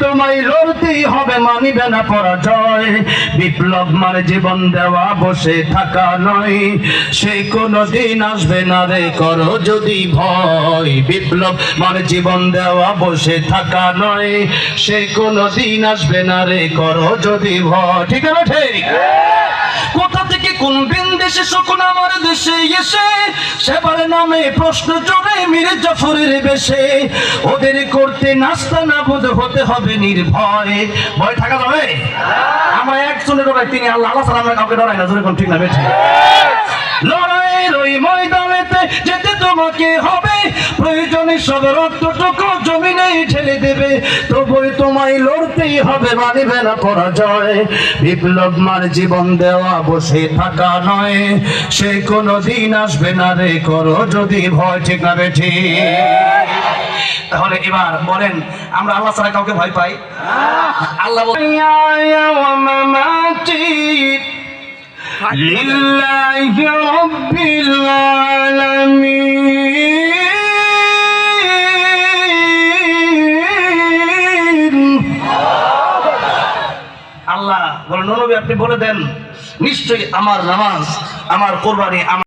তোমায় লড়তেই হবে, মানিবে না পরাজয়। বিপ্লব মানে জীবন দেওয়া, বসে থাকা নয়, সে কোনো দিন আসবে না রে করো যদি ভয়। বিপ্লব মানে জীবন দেওয়া, বসে থাকা নয়, সে কোনো দিন আসবে না রে করো যদি ভয়। ঠিক আছে ঠিক? কোথা থেকে কোন বিন্দেশে শকুন আমার দেশে এসে সেবার নামে প্রশ্ন জোরে মীর জাফরের বেশে। ওদের করতে নাস্তা না বোধ হতে হবে নির্ভয়। ভয় থাকা যাবে? আমরা একজনের ডরাই, তিনি আল্লাহ আল্লাহ সালামের কাউকে ডরাই না। যেরকম ঠিক না বেঠি? লড়াইয়ের ওই ময়দানেতে যেতে তোমাকে হবে, প্রয়োজনে সব রক্তটুকু জমিনে ঢেলে দেবে। তবুই তোমায় লড়তেই হবে, মানিবে না পরাজয়। বিপ্লব মানে জীবন দেওয়া, বসে থাকা নয়, সে কোনো দিন আসবে না রে করো যদি ভয়। ঠিক না বেঠি? তাহলে এবার বলেন, আমরা আল্লাহ ছাড়া কাউকে ভয় পাই? আল্লাহ লিল্লাহি রাব্বিল আলামিন। আল্লাহ বলেন, নবী আপনি বলে দেন, নিশ্চয়ই আমার নামাজ, আমার কুরবানি,